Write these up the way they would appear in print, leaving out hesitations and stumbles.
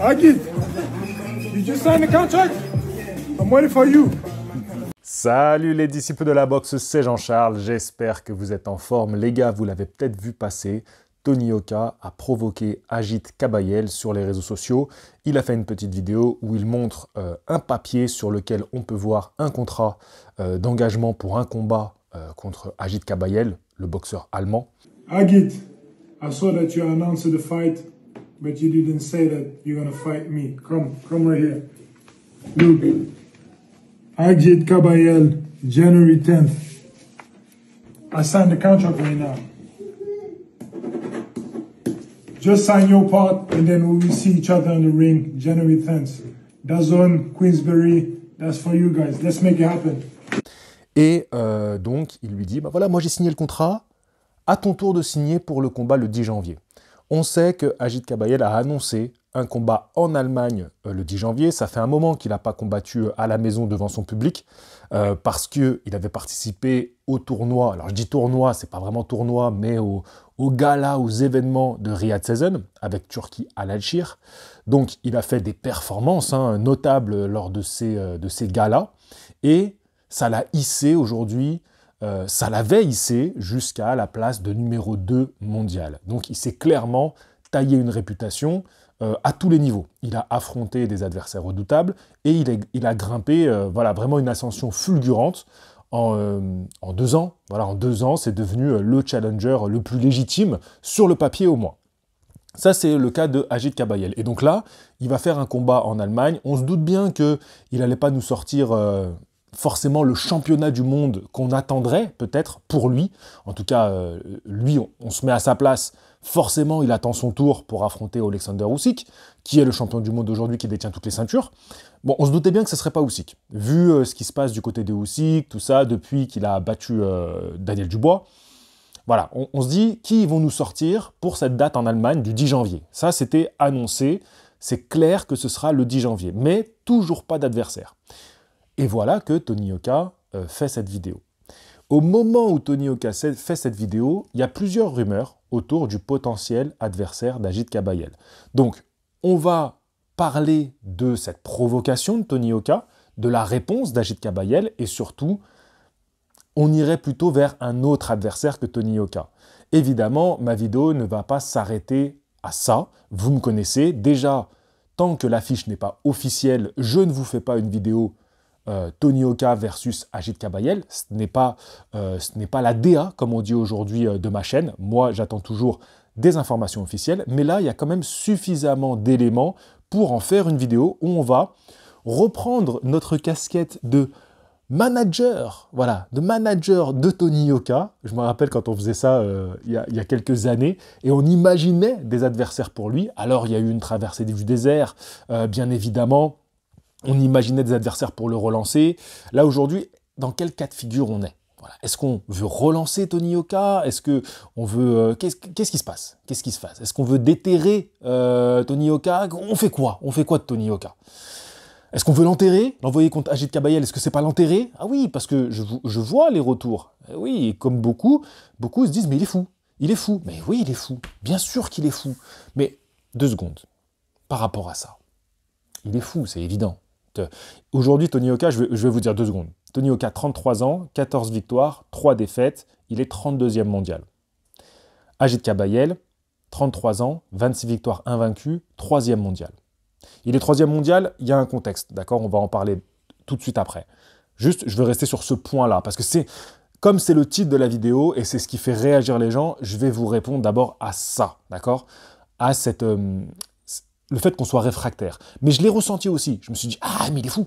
Agit, you just signed the contract? I'm waiting for you. Salut les disciples de la boxe, c'est Jean-Charles, j'espère que vous êtes en forme. Les gars, vous l'avez peut-être vu passer, Tony Yoka a provoqué Agit Kabayel sur les réseaux sociaux. Il a fait une petite vidéo où il montre un papier sur lequel on peut voir un contrat d'engagement pour un combat contre Agit Kabayel, le boxeur allemand. Agit, I saw that you announced the fight, but you didn't say that you're gonna fight me. Come right here. Look. Agit Kabayel, January 10th. I signed the contract right now. Just sign your part and then we will see each other in the ring January 10th. DAZN, Queensberry, that's for you guys. Let's make it happen. Et donc, il lui dit, bah voilà, moi j'ai signé le contrat, à ton tour de signer pour le combat le 10 janvier. On sait que Agit Kabayel a annoncé un combat en Allemagne le 10 janvier. Ça fait un moment qu'il n'a pas combattu à la maison devant son public parce qu'il avait participé au tournoi. Alors je dis tournoi, c'est pas vraiment tournoi, mais au gala, aux événements de Riyad Season avec Turki Al-Alshir. Donc il a fait des performances notables lors de ces galas et ça l'a hissé aujourd'hui. Ça l'avait hissé jusqu'à la place de numéro 2 mondial. Donc il s'est clairement taillé une réputation à tous les niveaux. Il a affronté des adversaires redoutables et il a grimpé voilà, vraiment une ascension fulgurante en 2 ans. Voilà, en 2 ans, c'est devenu le challenger le plus légitime, sur le papier au moins. Ça, c'est le cas de Agit Kabayel. Et donc là, il va faire un combat en Allemagne. On se doute bien qu'il n'allait pas nous sortir forcément le championnat du monde qu'on attendrait peut-être pour lui. En tout cas, lui, on se met à sa place. Forcément, il attend son tour pour affronter Alexander Usyk, qui est le champion du monde aujourd'hui, qui détient toutes les ceintures. Bon, on se doutait bien que ce ne serait pas Usyk. Vu ce qui se passe du côté de Usyk, tout ça, depuis qu'il a battu Daniel Dubois. Voilà, on se dit, qui vont nous sortir pour cette date en Allemagne du 10 janvier? Ça, c'était annoncé. C'est clair que ce sera le 10 janvier. Mais toujours pas d'adversaire. Et voilà que Tony Yoka fait cette vidéo. Au moment où Tony Yoka fait cette vidéo, il y a plusieurs rumeurs autour du potentiel adversaire d'Agit Kabayel. Donc, on va parler de cette provocation de Tony Yoka, de la réponse d'Agit Kabayel, et surtout, on irait plutôt vers un autre adversaire que Tony Yoka. Évidemment, ma vidéo ne va pas s'arrêter à ça. Vous me connaissez. Déjà, tant que l'affiche n'est pas officielle, je ne vous fais pas une vidéo Tony Yoka versus Agit Kabayel. Ce n'est pas la DA, comme on dit aujourd'hui, de ma chaîne. Moi, j'attends toujours des informations officielles. Mais là, il y a quand même suffisamment d'éléments pour en faire une vidéo où on va reprendre notre casquette de manager, voilà, de manager de Tony Yoka. Je me rappelle quand on faisait ça il y a quelques années, et on imaginait des adversaires pour lui. Alors, il y a eu une traversée du désert, bien évidemment. On imaginait des adversaires pour le relancer. Là, aujourd'hui, dans quel cas de figure on est? Voilà. Est-ce qu'on veut relancer Tony Yoka? Est-ce qu'on veut... Qu'est-ce qui se passe? Qu'est-ce qui se passe? Est-ce qu'on veut déterrer Tony Yoka? On fait quoi? On fait quoi de Tony Yoka? Est-ce qu'on veut l'enterrer? L'envoyer contre Agit Kabayel? Est-ce que c'est pas l'enterrer? Ah oui, parce que je vois les retours. Oui, et comme beaucoup se disent, mais il est fou. Il est fou. Mais oui, il est fou. Bien sûr qu'il est fou. Mais 2 secondes. Par rapport à ça. Il est fou, c'est évident. Aujourd'hui, Tony Yoka, je vais vous dire 2 secondes. Tony Yoka, 33 ans, 14 victoires, 3 défaites, il est 32e mondial. Agit Kabayel, 33 ans, 26 victoires invaincues, 3e mondial. Il est 3e mondial, il y a un contexte, d'accord? On va en parler tout de suite après. Juste, je veux rester sur ce point-là, parce que comme c'est le titre de la vidéo, et c'est ce qui fait réagir les gens, je vais vous répondre d'abord à ça, d'accord? À le fait qu'on soit réfractaire. Mais je l'ai ressenti aussi. Je me suis dit, ah, mais il est fou.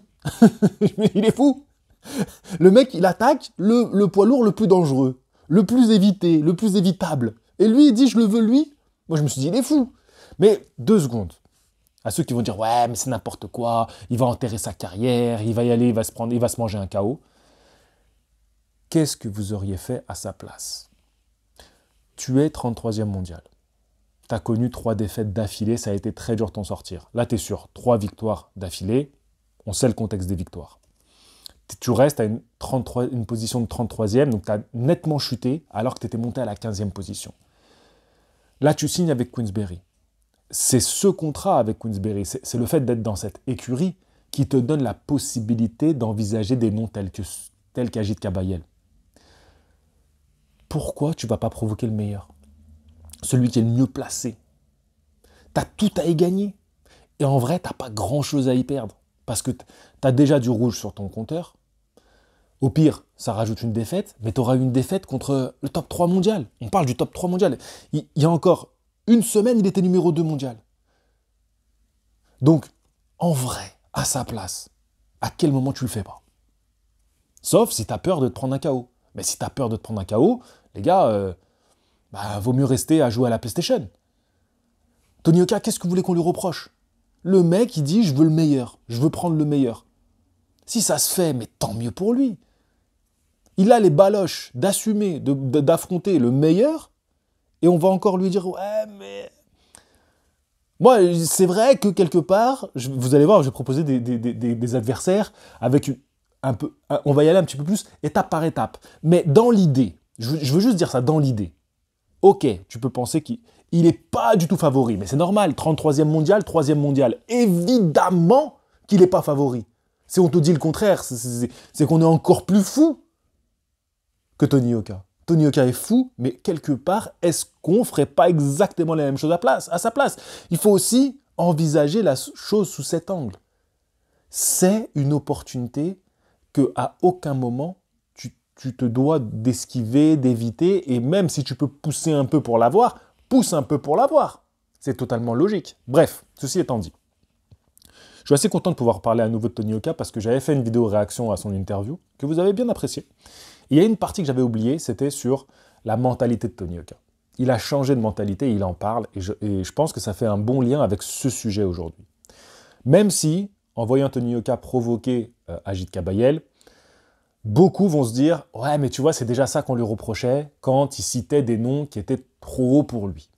Il est fou. Le mec, il attaque le poids lourd le plus dangereux, le plus évité, le plus évitable. Et lui, il dit, je le veux lui. Moi, je me suis dit, il est fou. Mais 2 secondes. À ceux qui vont dire, ouais, mais c'est n'importe quoi. Il va enterrer sa carrière. Il va y aller, il va se manger un KO. Qu'est-ce que vous auriez fait à sa place? Tu es 33e mondial. Tu as connu 3 défaites d'affilée, ça a été très dur de t'en sortir. Là, tu es sûr, 3 victoires d'affilée, on sait le contexte des victoires. Tu restes à une position de 33e, donc tu as nettement chuté alors que tu étais monté à la 15e position. Là, tu signes avec Queensberry. c'est ce contrat avec Queensberry, c'est le fait d'être dans cette écurie qui te donne la possibilité d'envisager des noms tels qu'Agit Kabayel. Pourquoi tu ne vas pas provoquer le meilleur? Celui qui est le mieux placé. Tu as tout à y gagner. Et en vrai, tu n'as pas grand-chose à y perdre. Parce que tu as déjà du rouge sur ton compteur. Au pire, ça rajoute une défaite, mais tu auras une défaite contre le top 3 mondial. On parle du top 3 mondial. Il y a encore une semaine, il était numéro 2 mondial. Donc, en vrai, à sa place, à quel moment tu le fais pas? Sauf si tu as peur de te prendre un KO. Mais si tu as peur de te prendre un KO, les gars, vaut mieux rester à jouer à la PlayStation. Tony Oka, qu'est-ce que vous voulez qu'on lui reproche? Le mec, il dit, je veux le meilleur. Je veux prendre le meilleur. Si ça se fait, mais tant mieux pour lui. Il a les baloches d'assumer, d'affronter le meilleur, et on va encore lui dire, ouais, mais... Moi, c'est vrai que quelque part, vous allez voir, je vais proposer des adversaires avec un peu... On va y aller un petit peu plus étape par étape. Mais dans l'idée, je veux juste dire ça, dans l'idée. Ok, tu peux penser qu'il n'est pas du tout favori, mais c'est normal, 33e mondial, 3e mondial. Évidemment qu'il n'est pas favori. Si on te dit le contraire, c'est qu'on est encore plus fou que Tony Oka. Tony Oka est fou, mais quelque part, est-ce qu'on ne ferait pas exactement la même chose à sa place? Il faut aussi envisager la chose sous cet angle. C'est une opportunité qu'à aucun moment, tu te dois d'esquiver, d'éviter, et même si tu peux pousser un peu pour l'avoir, pousse un peu pour l'avoir. C'est totalement logique. Bref, ceci étant dit. Je suis assez content de pouvoir parler à nouveau de Tony Oka parce que j'avais fait une vidéo réaction à son interview que vous avez bien appréciée. Il y a une partie que j'avais oubliée, c'était sur la mentalité de Tony Oka. Il a changé de mentalité, il en parle, et je pense que ça fait un bon lien avec ce sujet aujourd'hui. Même si, en voyant Tony Oka provoquer Agit Kabayel, beaucoup vont se dire « Ouais, mais tu vois, c'est déjà ça qu'on lui reprochait quand il citait des noms qui étaient trop hauts pour lui. »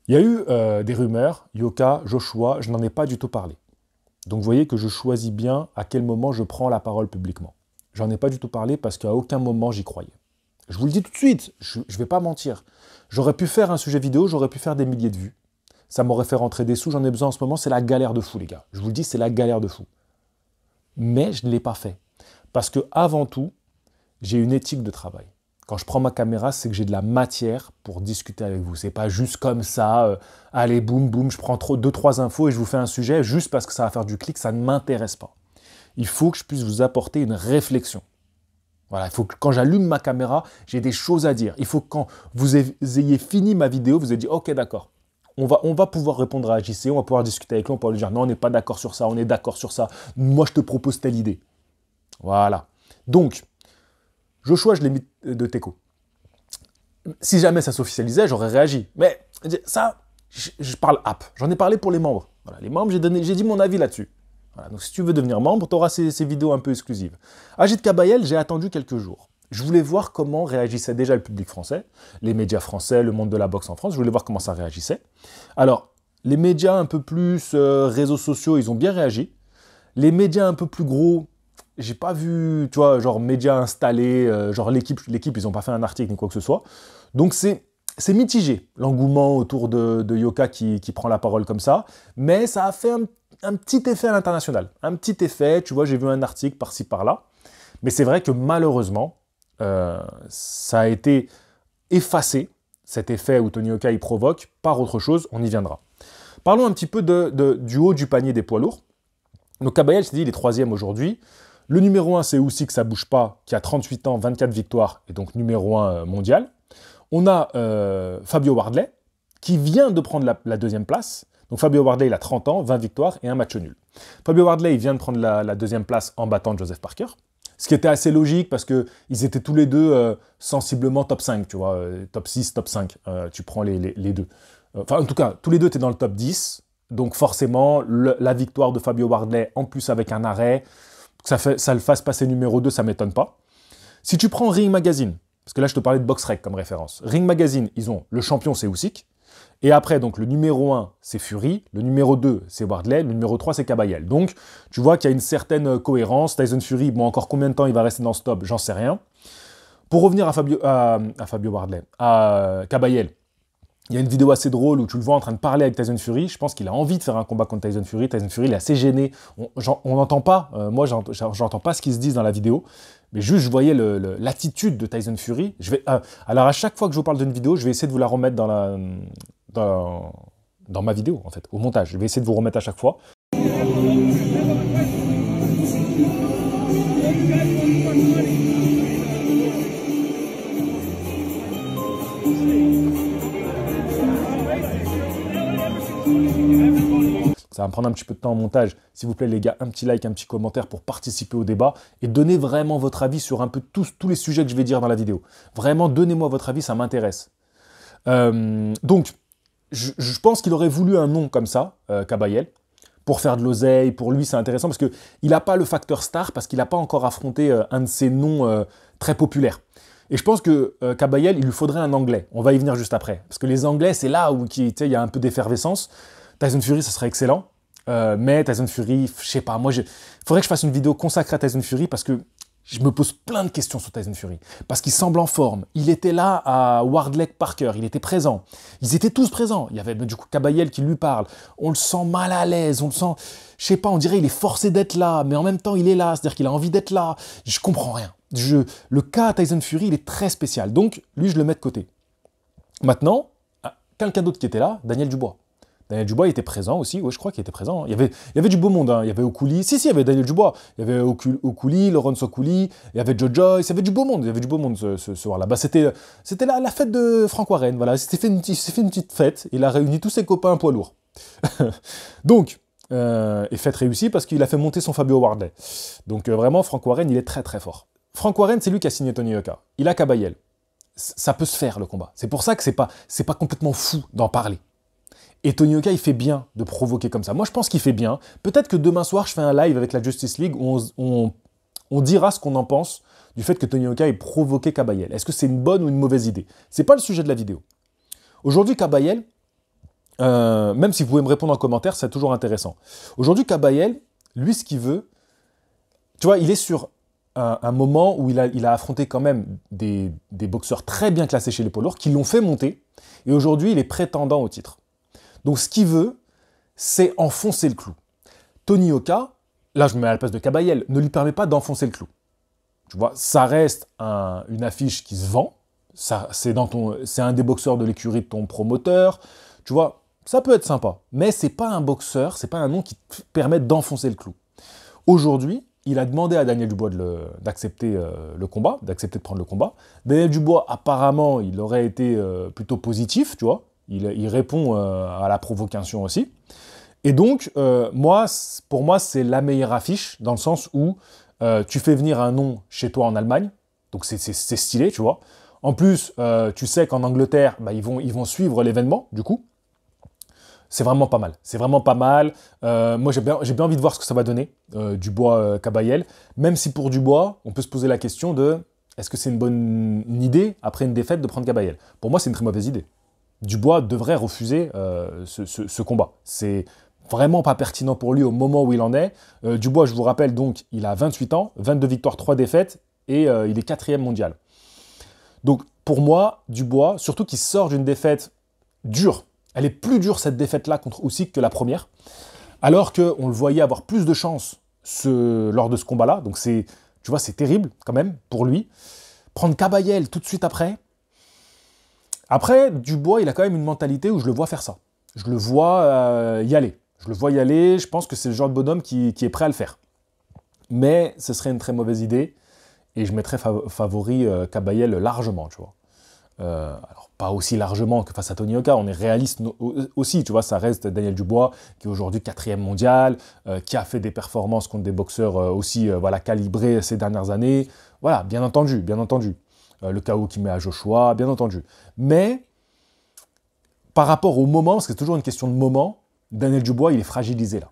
Il y a eu des rumeurs, Yoka, Joshua, je n'en ai pas du tout parlé. Donc vous voyez que je choisis bien à quel moment je prends la parole publiquement. J'en ai pas du tout parlé parce qu'à aucun moment j'y croyais. Je vous le dis tout de suite, je ne vais pas mentir. J'aurais pu faire un sujet vidéo, j'aurais pu faire des milliers de vues. Ça m'aurait fait rentrer des sous, j'en ai besoin en ce moment, c'est la galère de fou les gars. Je vous le dis, c'est la galère de fou. Mais je ne l'ai pas fait. Parce que avant tout, j'ai une éthique de travail. Quand je prends ma caméra, c'est que j'ai de la matière pour discuter avec vous. C'est pas juste comme ça, allez, boum, boum, je prends 2-3 infos et je vous fais un sujet juste parce que ça va faire du clic, ça ne m'intéresse pas. Il faut que je puisse vous apporter une réflexion. Voilà, il faut que quand j'allume ma caméra, j'ai des choses à dire. Il faut que quand vous ayez fini ma vidéo, vous ayez dit « Ok, d'accord, on va pouvoir répondre à JC, on va pouvoir discuter avec lui, on va pouvoir lui dire « Non, on n'est pas d'accord sur ça, on est d'accord sur ça. Moi, je te propose telle idée. » Voilà. Donc, Joshua, je l'ai mis de Teco. Si jamais ça s'officialisait, j'aurais réagi. Mais ça, je parle app. J'en ai parlé pour les membres. Voilà, les membres, j'ai dit mon avis là-dessus. Voilà, donc si tu veux devenir membre, tu auras ces vidéos un peu exclusives. Agit Kabayel, j'ai attendu quelques jours. Je voulais voir comment réagissait déjà le public français, les médias français, le monde de la boxe en France. Je voulais voir comment ça réagissait. Alors, les médias un peu plus réseaux sociaux, ils ont bien réagi. Les médias un peu plus gros, j'ai pas vu, tu vois, genre médias installés, genre l'équipe, ils ont pas fait un article ni quoi que ce soit. Donc c'est mitigé, l'engouement autour de Yoka qui prend la parole comme ça. Mais ça a fait un petit effet à l'international. Un petit effet, tu vois, j'ai vu un article par-ci, par-là. Mais c'est vrai que malheureusement, ça a été effacé, cet effet où Tony Oka y provoque, par autre chose, on y viendra. Parlons un petit peu du haut du panier des poids lourds. Donc Kabayel, je t'ai dit, il est 3e aujourd'hui. Le numéro 1, c'est Usyk, ça bouge pas, qui a 38 ans, 24 victoires, et donc numéro 1 mondial. On a Fabio Wardley, qui vient de prendre la 2e place. Donc Fabio Wardley, il a 30 ans, 20 victoires et un match nul. Fabio Wardley, il vient de prendre la 2e place en battant Joseph Parker. Ce qui était assez logique parce qu'ils étaient tous les deux sensiblement top 5, tu vois, top 6, top 5. Tu prends les deux. Enfin, en tout cas, tous les deux, tu es dans le top 10. Donc forcément, la victoire de Fabio Wardley, en plus avec un arrêt, ça le fasse passer numéro 2, ça ne m'étonne pas. Si tu prends Ring Magazine, parce que là, je te parlais de BoxRec comme référence. Ring Magazine, ils ont le champion, c'est Usyk. Et après, donc, le numéro 1, c'est Fury. Le numéro 2, c'est Wardley. Le numéro 3, c'est Kabayel. Donc, tu vois qu'il y a une certaine cohérence. Tyson Fury, bon, encore combien de temps il va rester dans ce top, j'en sais rien. Pour revenir à Fabio Wardley, à Kabayel, Il y a une vidéo assez drôle où tu le vois en train de parler avec Tyson Fury. Je pense qu'il a envie de faire un combat contre Tyson Fury. Tyson Fury, il est assez gêné. On n'entend pas, moi, j'entends pas ce qu'ils se disent dans la vidéo. Mais juste, je voyais l'attitude de Tyson Fury. Alors, à chaque fois que je vous parle d'une vidéo, je vais essayer de vous la remettre dans ma vidéo, en fait, au montage. Je vais essayer de vous remettre à chaque fois. Ça va me prendre un petit peu de temps en montage. S'il vous plaît, les gars, un petit like, un petit commentaire pour participer au débat et donnez vraiment votre avis sur un peu tous les sujets que je vais dire dans la vidéo. Vraiment, donnez-moi votre avis, ça m'intéresse. Donc, je pense qu'il aurait voulu un nom comme ça, Kabayel, pour faire de l'oseille. Pour lui, c'est intéressant parce qu'il n'a pas le facteur star, parce qu'il n'a pas encore affronté un de ces noms très populaires. Et je pense que Kabayel, il lui faudrait un anglais. On va y venir juste après. Parce que les anglais, c'est là où il y a un peu d'effervescence. Tyson Fury, ça serait excellent. Mais Tyson Fury, je sais pas, moi, il faudrait que je fasse une vidéo consacrée à Tyson Fury parce que je me pose plein de questions sur Tyson Fury. Parce qu'il semble en forme. Il était là à Wardley Parker, il était présent. Ils étaient tous présents. Il y avait du coup Kabayel qui lui parle. On le sent mal à l'aise, on le sent, je sais pas, on dirait il est forcé d'être là, mais en même temps il est là, c'est-à-dire qu'il a envie d'être là. Je comprends rien. Le cas Tyson Fury, il est très spécial. Donc, lui, je le mets de côté. Maintenant, quelqu'un d'autre qui était là, Daniel Dubois. Daniel Dubois était présent aussi, oui, je crois qu'il était présent. Il y avait du beau monde, hein. Il y avait Okuli, il y avait Daniel Dubois, il y avait Okuli, Laurence Okuli, il y avait Joe Joyce, il y avait du beau monde, ce soir-là. Bah, c'était la fête de Frank Warren, voilà, il s'est fait une petite fête, il a réuni tous ses copains poids lourds. Donc, et fête réussie parce qu'il a fait monter son Fabio Wardley. Donc vraiment, Frank Warren, il est très très fort. Frank Warren, c'est lui qui a signé Tony Yoka. Il a Kabayel. Ça peut se faire, le combat. C'est pour ça que c'est pas complètement fou d'en parler. Et Tony Yoka, il fait bien de provoquer comme ça. Moi, je pense qu'il fait bien. Peut-être que demain soir, je fais un live avec la Justice League où on dira ce qu'on en pense du fait que Tony Yoka ait provoqué Kabayel. Est-ce que c'est une bonne ou une mauvaise idée? C'est pas le sujet de la vidéo. Aujourd'hui, Kabayel, même si vous pouvez me répondre en commentaire, c'est toujours intéressant. Aujourd'hui, Kabayel, lui, ce qu'il veut, tu vois, il est sur un moment où il a affronté quand même des boxeurs très bien classés chez les poids lourds qui l'ont fait monter. Et aujourd'hui, il est prétendant au titre. Donc, ce qu'il veut, c'est enfoncer le clou. Tony Yoka, là, je me mets à la place de Kabayel, ne lui permet pas d'enfoncer le clou. Tu vois, ça reste une affiche qui se vend. C'est un des boxeurs de l'écurie de ton promoteur. Tu vois, ça peut être sympa. Mais c'est pas un boxeur, c'est pas un nom qui te permet d'enfoncer le clou. Aujourd'hui, il a demandé à Daniel Dubois d'accepter le combat, d'accepter de prendre le combat. Daniel Dubois, apparemment, il aurait été plutôt positif, tu vois. Il répond à la provocation aussi. Et donc, pour moi, c'est la meilleure affiche, dans le sens où tu fais venir un nom chez toi en Allemagne, donc c'est stylé, tu vois. En plus, tu sais qu'en Angleterre, bah, ils vont suivre l'événement, du coup. C'est vraiment pas mal. C'est vraiment pas mal. Moi, j'ai bien envie de voir ce que ça va donner, Dubois Kabayel. Même si pour Dubois, on peut se poser la question de est-ce que c'est une bonne idée, après une défaite, de prendre Kabayel? Pour moi, c'est une très mauvaise idée. Dubois devrait refuser ce combat. C'est vraiment pas pertinent pour lui au moment où il en est. Dubois, je vous rappelle, donc, il a 28 ans, 22 victoires, 3 défaites, et il est 4e mondial. Donc, pour moi, Dubois, surtout qu'il sort d'une défaite dure, elle est plus dure cette défaite-là contre Usyk que la première, alors qu'on le voyait avoir plus de chance lors de ce combat-là. Donc, tu vois, c'est terrible quand même pour lui. Prendre Kabayel tout de suite après. Après, Dubois, il a quand même une mentalité où je le vois faire ça. Je le vois y aller. Je pense que c'est le genre de bonhomme qui est prêt à le faire. Mais ce serait une très mauvaise idée. Et je mettrais favori Kabayel largement, tu vois. Alors, pas aussi largement que face à Tony Yoka, on est réaliste aussi, tu vois, ça reste Daniel Dubois, qui est aujourd'hui 4e mondial, qui a fait des performances contre des boxeurs aussi calibrés ces dernières années. Voilà, bien entendu. Le KO qu'il met à Joshua, bien entendu. Mais, par rapport au moment, parce que c'est toujours une question de moment, Daniel Dubois, il est fragilisé là.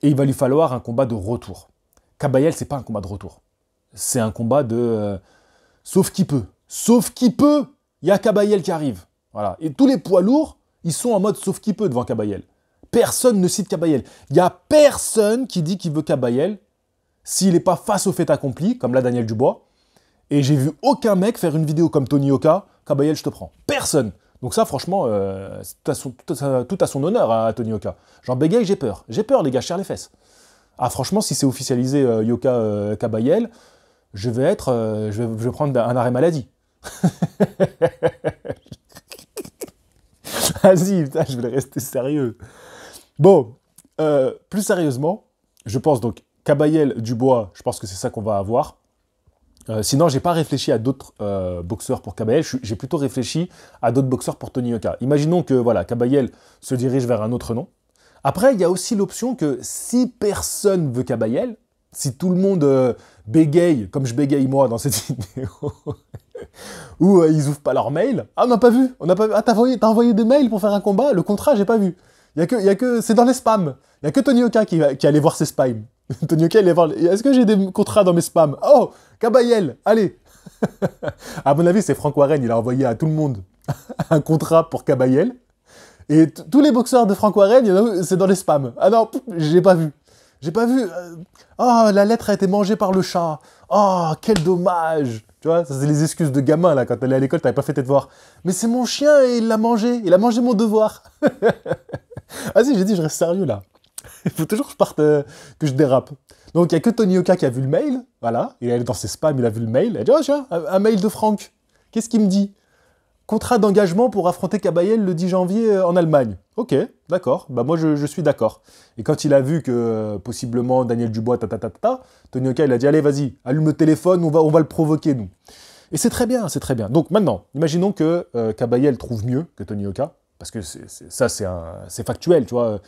Et il va lui falloir un combat de retour. Kabayel, c'est pas un combat de retour. C'est un combat de... sauf qui peut. Sauf qui peut, il y a Kabayel qui arrive. Voilà. Et tous les poids lourds, ils sont en mode sauf qui peut devant Kabayel. Personne ne cite Kabayel. Il n'y a personne qui dit qu'il veut Kabayel s'il n'est pas face au fait accompli, comme là Daniel Dubois. Et j'ai vu aucun mec faire une vidéo comme Tony Yoka, Kabayel, je te prends. Personne. Donc ça, franchement, c'est tout à son honneur à Tony Yoka. J'en bégaye, j'ai peur. J'ai peur, les gars, je serre les fesses. Ah, franchement, si c'est officialisé Yoka Kabayel, je vais prendre un arrêt maladie. Vas-y, putain, je vais rester sérieux. Bon, plus sérieusement, je pense donc Kabayel, Dubois, je pense que c'est ça qu'on va avoir. Sinon, j'ai pas réfléchi à d'autres boxeurs pour Kabayel, j'ai plutôt réfléchi à d'autres boxeurs pour Tony Yoka. Imaginons que voilà, Kabayel se dirige vers un autre nom. Après, il y a aussi l'option que si personne veut Kabayel, si tout le monde bégaye, comme je bégaye moi dans cette vidéo, ou ils ouvrent pas leur mail, ah on n'a pas vu, ah t'as envoyé des mails pour faire un combat, le contrat j'ai pas vu. Il y a que c'est dans les spams. Il y a que Tony Yoka qui allait voir ses spams. Tony Yoka allait voir. Est-ce que j'ai des contrats dans mes spams? Oh, Kabayel, allez. À mon avis, c'est Frank Warren, il a envoyé à tout le monde un contrat pour Kabayel. Et tous les boxeurs de Frank Warren, c'est dans les spams. Ah non, j'ai pas vu. J'ai pas vu. Oh, la lettre a été mangée par le chat. Oh, quel dommage. Tu vois, ça c'est les excuses de gamin là. Quand t'allais à l'école, t'avais pas fait tes devoirs. Mais c'est mon chien et il l'a mangé. Il a mangé mon devoir. Vas-y, j'ai dit, je reste sérieux là. Il faut toujours que je parte, que je dérape. Donc il y a que Tony Yoka qui a vu le mail. Voilà, il est allé dans ses spams, il a vu le mail. Il a dit, oh tiens, un mail de Franck. Qu'est-ce qu'il me dit? Contrat d'engagement pour affronter Kabayel le 10 janvier en Allemagne. Ok, d'accord. Bah moi je suis d'accord. Et quand il a vu que possiblement Daniel Dubois, Tony Yoka il a dit allez vas-y, allume le téléphone, on va le provoquer nous. Et c'est très bien, c'est très bien. Donc maintenant, imaginons que Kabayel trouve mieux que Tony Yoka, parce que c'est factuel, tu vois.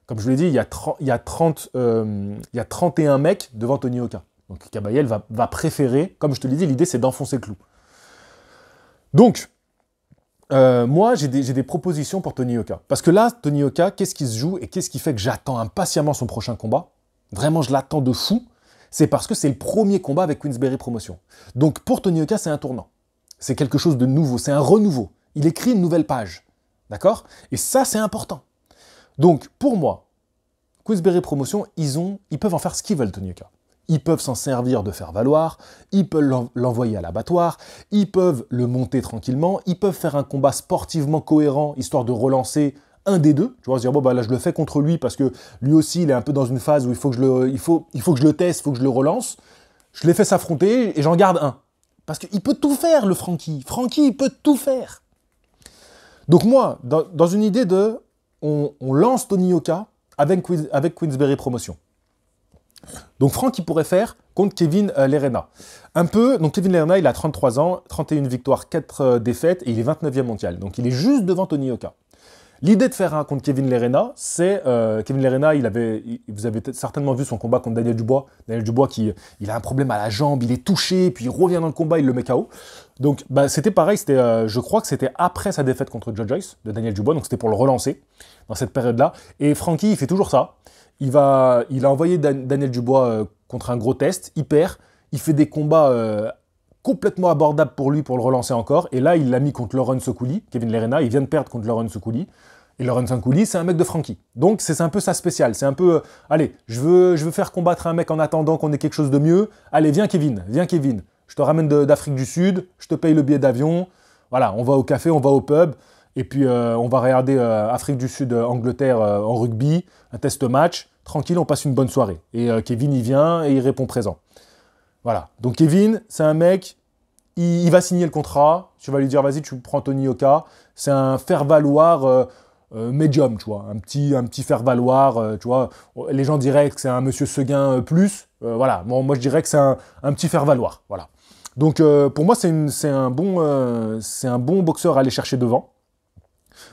Comme je vous l'ai dit, il y a 31 mecs devant Tony Yoka. Donc Kabayel va préférer, comme je te l'ai dit, l'idée c'est d'enfoncer le clou. Donc, moi, j'ai des propositions pour Tony Yoka. Parce que là, Tony Yoka, qu'est-ce qui se joue et qu'est-ce qui fait que j'attends impatiemment son prochain combat? Vraiment, je l'attends de fou. C'est parce que c'est le premier combat avec Queensberry Promotion. Donc, pour Tony Yoka, c'est un tournant. C'est quelque chose de nouveau, c'est un renouveau. Il écrit une nouvelle page. D'accord? Et ça, c'est important. Donc, pour moi, Queensberry Promotion, ils peuvent en faire ce qu'ils veulent, Tony Yoka. Ils peuvent s'en servir de faire valoir, ils peuvent l'envoyer à l'abattoir, ils peuvent le monter tranquillement, ils peuvent faire un combat sportivement cohérent, histoire de relancer un des deux. Tu vois, se dire, bon, bah là, je le fais contre lui parce que lui aussi, il est un peu dans une phase où il faut que je le teste, il faut que je le relance. Je les fais s'affronter et j'en garde un. Parce qu'il peut tout faire, le Frankie. Frankie, il peut tout faire. Donc moi, dans une idée de, on lance Tony Yoka avec Queensberry Promotion. Donc Franck, il pourrait faire contre Kevin Lerena. Donc Kevin Lerena, il a 33 ans, 31 victoires, 4 défaites, et il est 29e mondial. Donc il est juste devant Tony Yoka. L'idée de faire un contre Kevin Lerena, c'est... Kevin Lerena, vous avez certainement vu son combat contre Daniel Dubois. Daniel Dubois, il a un problème à la jambe, il est touché, puis il revient dans le combat, il le met KO. Donc c'était pareil, je crois que c'était après sa défaite contre Joe Joyce, de Daniel Dubois, donc c'était pour le relancer dans cette période-là. Et Frankie, il fait toujours ça. Il a envoyé Daniel Dubois contre un gros test, il perd, il fait des combats complètement abordables pour lui pour le relancer encore, et là il l'a mis contre Lawrence Okouli, Kevin Lerena, il vient de perdre contre Lawrence Okouli, et Lawrence Okouli c'est un mec de Frankie. Donc c'est un peu ça spécial, c'est un peu, allez, je veux faire combattre un mec en attendant qu'on ait quelque chose de mieux, allez viens Kevin, je te ramène d'Afrique du Sud, je te paye le billet d'avion, voilà, on va au café, on va au pub, et puis on va regarder Afrique du Sud, Angleterre en rugby, un test match, tranquille, on passe une bonne soirée. Et Kevin, il vient et il répond présent. Voilà. Donc Kevin, c'est un mec, il va signer le contrat, tu vas lui dire, vas-y, tu prends Tony Yoka. C'est un faire-valoir médium, tu vois, un petit faire-valoir, tu vois. Les gens diraient que c'est un monsieur Seguin plus. Voilà. Moi, je dirais que c'est un petit faire-valoir. Voilà. Donc, pour moi, c'est un bon boxeur à aller chercher devant.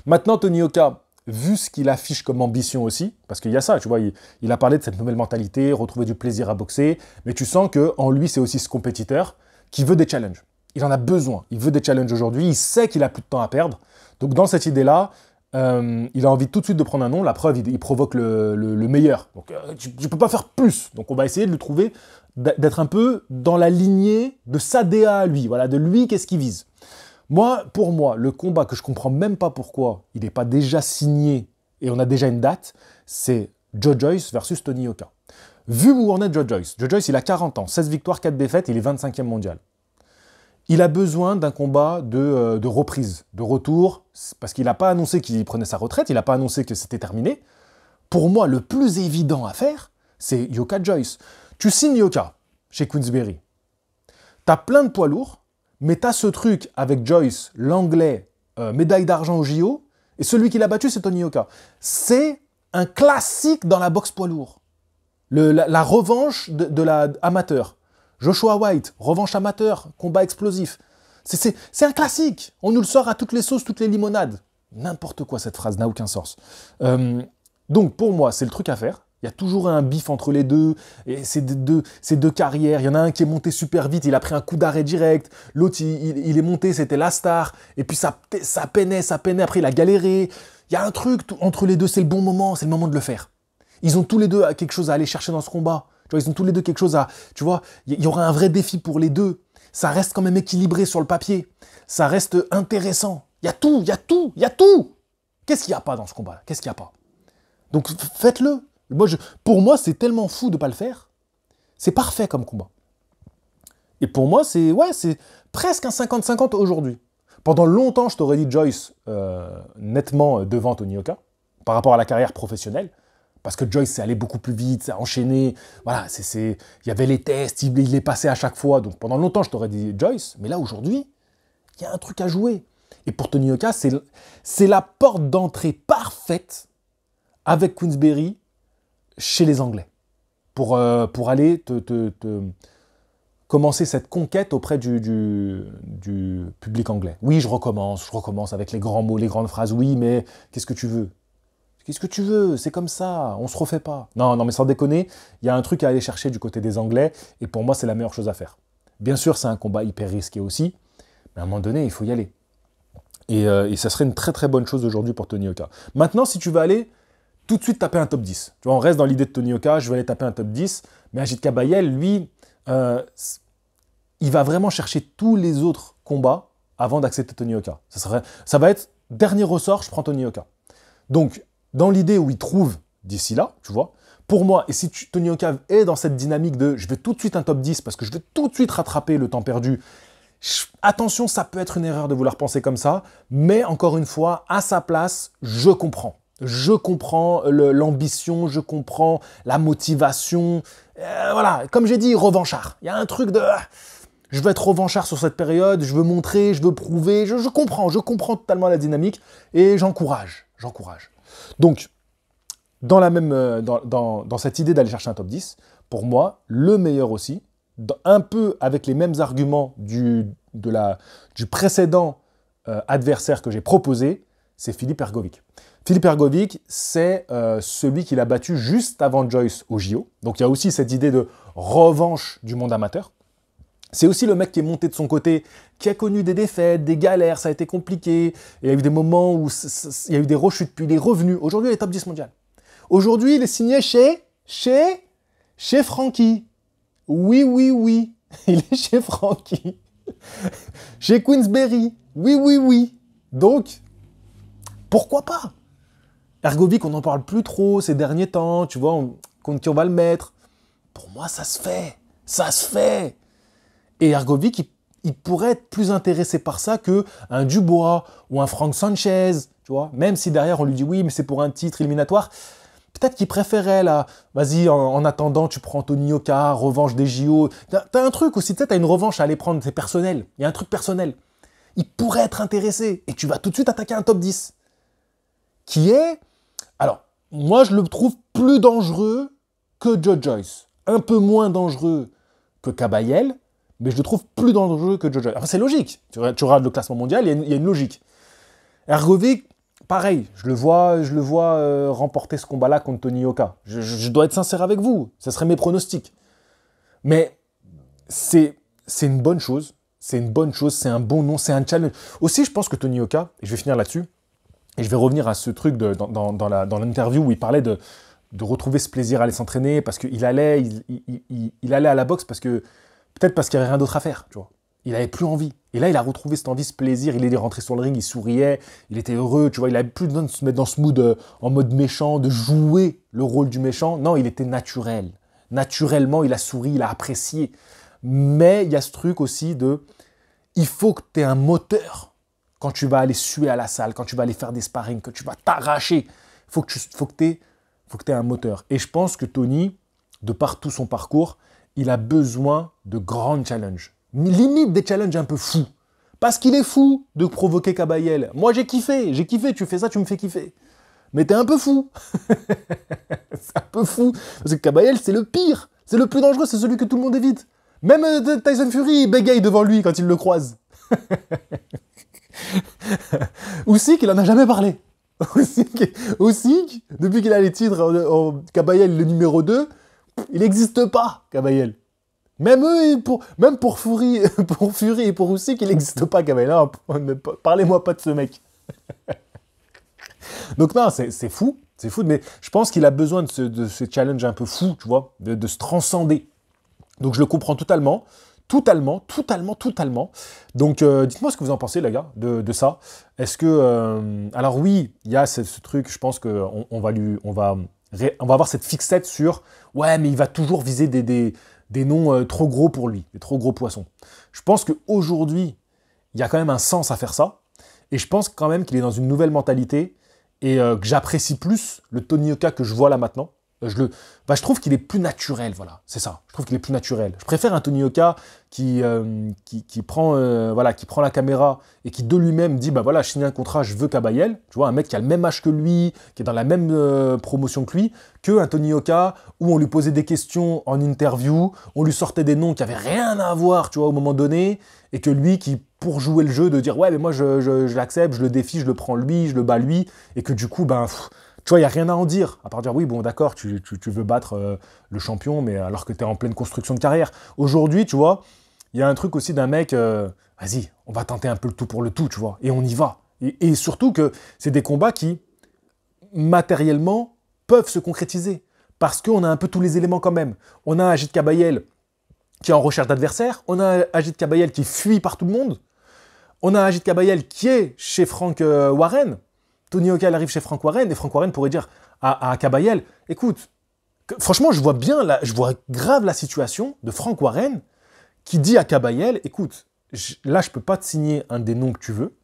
Maintenant, Tony Yoka, vu ce qu'il affiche comme ambition aussi, parce qu'il y a ça, tu vois, il a parlé de cette nouvelle mentalité, retrouver du plaisir à boxer, mais tu sens qu'en lui, c'est aussi ce compétiteur qui veut des challenges. Il en a besoin, il veut des challenges aujourd'hui, il sait qu'il a plus de temps à perdre. Donc dans cette idée-là, il a envie tout de suite de prendre un nom, la preuve, il provoque le meilleur. Donc tu ne peux pas faire plus. Donc on va essayer de le trouver, d'être un peu dans la lignée de sa DA à lui, voilà, de lui, qu'est-ce qu'il vise. Pour moi, le combat que je comprends même pas pourquoi il n'est pas déjà signé et on a déjà une date, c'est Joe Joyce versus Tony Yoka. Vu où en est Joe Joyce, il a 40 ans, 16 victoires, 4 défaites, il est 25e mondial. Il a besoin d'un combat de reprise, de retour, parce qu'il n'a pas annoncé qu'il prenait sa retraite, il n'a pas annoncé que c'était terminé. Pour moi, le plus évident à faire, c'est Yoka Joyce. Tu signes Yoka chez Queensberry. T'as plein de poids lourds, mais t'as ce truc avec Joyce, l'anglais, médaille d'argent au JO, et celui qui l'a battu, c'est Tony Yoka. C'est un classique dans la boxe poids lourd. La revanche de la amateur. Joshua White, revanche amateur, combat explosif. C'est un classique. On nous le sort à toutes les sauces, toutes les limonades. N'importe quoi, cette phrase n'a aucun sens. Donc, pour moi, c'est le truc à faire. Il y a toujours un bif entre les deux. Et c'est deux carrières. Il y en a un qui est monté super vite, il a pris un coup d'arrêt direct. L'autre, il est monté, c'était la star. Et puis, ça peinait. Après, il a galéré. Il y a un truc entre les deux, c'est le bon moment, c'est le moment de le faire. Ils ont tous les deux quelque chose à aller chercher dans ce combat. Tu vois, ils ont tous les deux quelque chose à... Tu vois, il y aura un vrai défi pour les deux. Ça reste quand même équilibré sur le papier. Ça reste intéressant. Il y a tout. Qu'est-ce qu'il n'y a pas dans ce combat-là? Qu'est-ce qu'il n'y a pas? Donc, faites-le. Pour moi, c'est tellement fou de ne pas le faire. C'est parfait comme combat. Et pour moi, c'est presque un 50-50 aujourd'hui. Pendant longtemps, je t'aurais dit Joyce nettement devant Tony Yoka, par rapport à la carrière professionnelle. Parce que Joyce, c'est allé beaucoup plus vite, ça a enchaîné. Voilà, il y avait les tests, il les passait à chaque fois. Donc pendant longtemps, je t'aurais dit Joyce. Mais là, aujourd'hui, il y a un truc à jouer. Et pour Tony Yoka, c'est la porte d'entrée parfaite avec Queensberry chez les Anglais. Pour aller commencer cette conquête auprès du public anglais. Oui, je recommence avec les grands mots, les grandes phrases. Oui, mais qu'est-ce que tu veux? Qu'est-ce que tu veux? C'est comme ça, on se refait pas. Non, mais sans déconner, il y a un truc à aller chercher du côté des Anglais, et pour moi, c'est la meilleure chose à faire. Bien sûr, c'est un combat hyper risqué aussi, mais à un moment donné, il faut y aller. Et ça serait une très très bonne chose aujourd'hui pour Tony Yoka. Maintenant, si tu veux aller tout de suite taper un top 10, tu vois, on reste dans l'idée de Tony Yoka, je vais aller taper un top 10, mais Agit Kabayel, lui, il va vraiment chercher tous les autres combats avant d'accepter Tony Yoka. Ça va être dernier ressort, je prends Tony Yoka. Donc, dans l'idée où il trouve d'ici là, tu vois, pour moi, et si Tony Yoka est dans cette dynamique de je veux tout de suite un top 10 parce que je veux tout de suite rattraper le temps perdu, attention, ça peut être une erreur de vouloir penser comme ça, mais encore une fois, à sa place, je comprends. Je comprends l'ambition, je comprends la motivation. Voilà, comme j'ai dit, revanchard. Il y a un truc de... je veux être revanchard sur cette période, je veux montrer, je veux prouver. Je comprends totalement la dynamique et j'encourage. Donc, dans cette idée d'aller chercher un top 10, pour moi, le meilleur aussi, un peu avec les mêmes arguments du précédent adversaire que j'ai proposé, c'est Filip Hrgović. Filip Hrgović, c'est celui qui l'a battu juste avant Joyce au JO. Donc il y a aussi cette idée de revanche du monde amateur. C'est aussi le mec qui est monté de son côté, qui a connu des défaites, des galères, ça a été compliqué. Il y a eu des moments où il y a eu des rechutes, puis il est revenu. Aujourd'hui, il est top 10 mondial. Aujourd'hui, il est signé chez Frankie. Oui. Il est chez Frankie. Chez Queensberry. Oui. Donc, pourquoi pas? Hrgović, on n'en parle plus trop ces derniers temps, tu vois, contre qui on va le mettre. Pour moi, ça se fait. Et Hrgović, il pourrait être plus intéressé par ça qu'un Dubois ou un Frank Sanchez, tu vois. Même si derrière, on lui dit oui, mais c'est pour un titre éliminatoire. Peut-être qu'il préférait, là, vas-y, en attendant, tu prends Tony Yoka, revanche des JO. T'as un truc aussi, tu sais, t'as une revanche à aller prendre, c'est personnel. Il y a un truc personnel. Il pourrait être intéressé. Et tu vas tout de suite attaquer un top 10. Qui est... Alors, moi, je le trouve plus dangereux que Joe Joyce. Un peu moins dangereux que Kabayel, mais je le trouve plus dangereux que Joe Joyce. Enfin, c'est logique. Tu regardes le classement mondial, il y a une logique. Hrgović, pareil, je le vois remporter ce combat-là contre Tony Yoka. Je dois être sincère avec vous, ce serait mes pronostics. Mais c'est une bonne chose, c'est un bon nom, c'est un challenge. Aussi, je pense que Tony Yoka, et je vais finir là-dessus, et je vais revenir à ce truc dans l'interview où il parlait de retrouver ce plaisir à aller s'entraîner, parce qu'il allait, il allait à la boxe peut-être parce qu'il n'y avait rien d'autre à faire, tu vois. Il n'avait plus envie. Et là, il a retrouvé cette envie, ce plaisir. Il est rentré sur le ring, il souriait, il était heureux, tu vois. Il n'avait plus besoin de se mettre dans ce mood en mode méchant, de jouer le rôle du méchant. Non, il était naturel. Naturellement, il a souri, il a apprécié. Mais il y a ce truc aussi de... il faut que tu aies un moteur quand tu vas aller suer à la salle, quand tu vas aller faire des sparring, que tu vas t'arracher. Il faut que tu aies un moteur. Et je pense que Tony, de par tout son parcours, il a besoin de grands challenges. Limite des challenges un peu fous. Parce qu'il est fou de provoquer Kabayel. Moi, j'ai kiffé, tu fais ça, tu me fais kiffer. Mais t'es un peu fou. C'est un peu fou. Parce que Kabayel, c'est le pire. C'est le plus dangereux, c'est celui que tout le monde évite. Même Tyson Fury, il bégaye devant lui quand il le croise. Usyk, il en a jamais parlé. Usyk, depuis qu'il a les titres en Kabayel, le numéro 2, il n'existe pas, Kabayel. Même eux, même pour Fury et pour Usyk, il n'existe pas, Kabayel. Parlez-moi pas de ce mec. Donc non, c'est fou, mais je pense qu'il a besoin de ce challenge un peu fou, tu vois, de se transcender. Donc je le comprends totalement. Donc dites-moi ce que vous en pensez, les gars, de ça. Est-ce que... alors oui, il y a ce truc, je pense qu'on on va avoir cette fixette sur... Ouais, mais il va toujours viser des noms trop gros pour lui, des trop gros poissons. Je pense qu'aujourd'hui, il y a quand même un sens à faire ça. Et je pense quand même qu'il est dans une nouvelle mentalité et que j'apprécie plus le Tony Yoka que je vois là maintenant. Je trouve qu'il est plus naturel, voilà, c'est ça. Je trouve qu'il est plus naturel. Je préfère un Tony Yoka qui prend la caméra et qui de lui-même dit, bah voilà, je signe un contrat, je veux Kabayel. Tu vois, un mec qui a le même âge que lui, qui est dans la même promotion que lui, qu'un Tony Yoka où on lui posait des questions en interview, on lui sortait des noms qui avaient rien à voir, tu vois, au moment donné, et que lui qui, pour jouer le jeu, de dire, ouais, mais moi je l'accepte, je le défie, je le prends lui, je le bats lui, et que du coup, ben... tu vois, il n'y a rien à en dire, à part dire, oui, bon, d'accord, tu veux battre le champion, mais alors que tu es en pleine construction de carrière. Aujourd'hui, tu vois, il y a un truc aussi d'un mec, vas-y, on va tenter un peu le tout pour le tout, tu vois, et on y va. Et surtout que c'est des combats qui, matériellement, peuvent se concrétiser, parce qu'on a un peu tous les éléments quand même. On a Agit Kabayel qui est en recherche d'adversaire, on a Agit Kabayel qui fuit par tout le monde, on a Agit Kabayel qui est chez Frank Warren. Tony Yoka arrive chez Frank Warren et Frank Warren pourrait dire à Kabayel, écoute, franchement, je vois grave la situation de Frank Warren qui dit à Kabayel, écoute, là, je peux pas te signer un des noms que tu veux,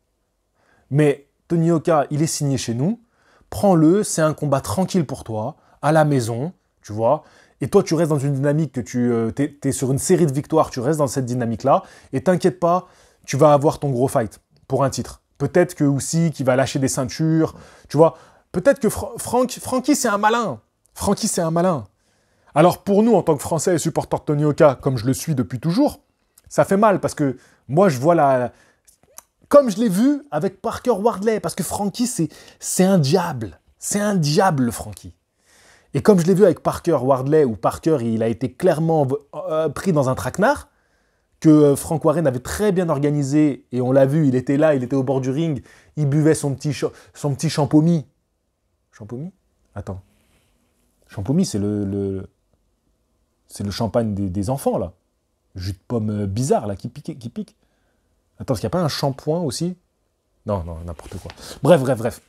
mais Tony Yoka, il est signé chez nous, prends-le, c'est un combat tranquille pour toi, à la maison, tu vois, et toi, tu restes dans une dynamique que t'es sur une série de victoires, tu restes dans cette dynamique-là, et t'inquiète pas, tu vas avoir ton gros fight pour un titre. Peut-être que aussi qu'il va lâcher des ceintures, tu vois. Peut-être que Frankie, c'est un malin. Frankie, c'est un malin. Alors pour nous, en tant que Français et supporters de Tony Yoka, comme je le suis depuis toujours, ça fait mal parce que moi, je vois comme je l'ai vu avec Parker Wardley, parce que Frankie, c'est un diable. C'est un diable, le Frankie. Et comme je l'ai vu avec Parker Wardley, où Parker, il a été clairement pris dans un traquenard, que Frank Warren avait très bien organisé, et on l'a vu, il était là, il était au bord du ring, il buvait son petit champomis. Champomis ? Attends. Champomis, c'est le champagne des enfants, là. Jus de pomme bizarre, là, qui pique. Attends, est-ce qu'il n'y a pas un shampoing aussi ? Non, n'importe quoi. Bref.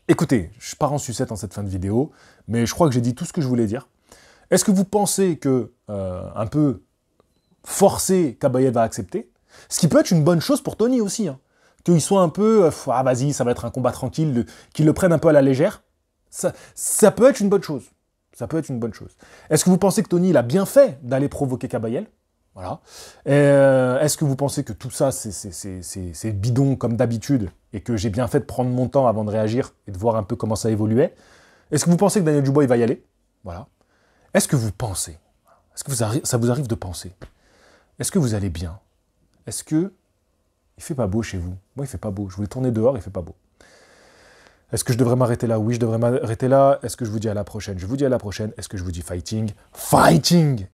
Écoutez, je pars en sucette en cette fin de vidéo, mais je crois que j'ai dit tout ce que je voulais dire. Est-ce que vous pensez que, un peu... forcé, Kabayel va accepter. Ce qui peut être une bonne chose pour Tony aussi. Hein. Qu'il soit un peu, vas-y, ça va être un combat tranquille, qu'il le prenne un peu à la légère. Ça peut être une bonne chose. Est-ce que vous pensez que Tony, il a bien fait d'aller provoquer Kabayel ? Voilà. Est-ce que vous pensez que tout ça, c'est bidon comme d'habitude et que j'ai bien fait de prendre mon temps avant de réagir et de voir un peu comment ça évoluait ? Est-ce que vous pensez que Daniel Dubois, il va y aller ? Voilà. Est-ce que vous pensez ? Est-ce que ça vous arrive de penser ? Est-ce que vous allez bien ? Est-ce que il fait pas beau chez vous ? Moi, il fait pas beau. Je voulais tourner dehors, il fait pas beau. Est-ce que je devrais m'arrêter là ? Oui, je devrais m'arrêter là. Est-ce que je vous dis à la prochaine ? Je vous dis à la prochaine. Est-ce que je vous dis fighting ? Fighting !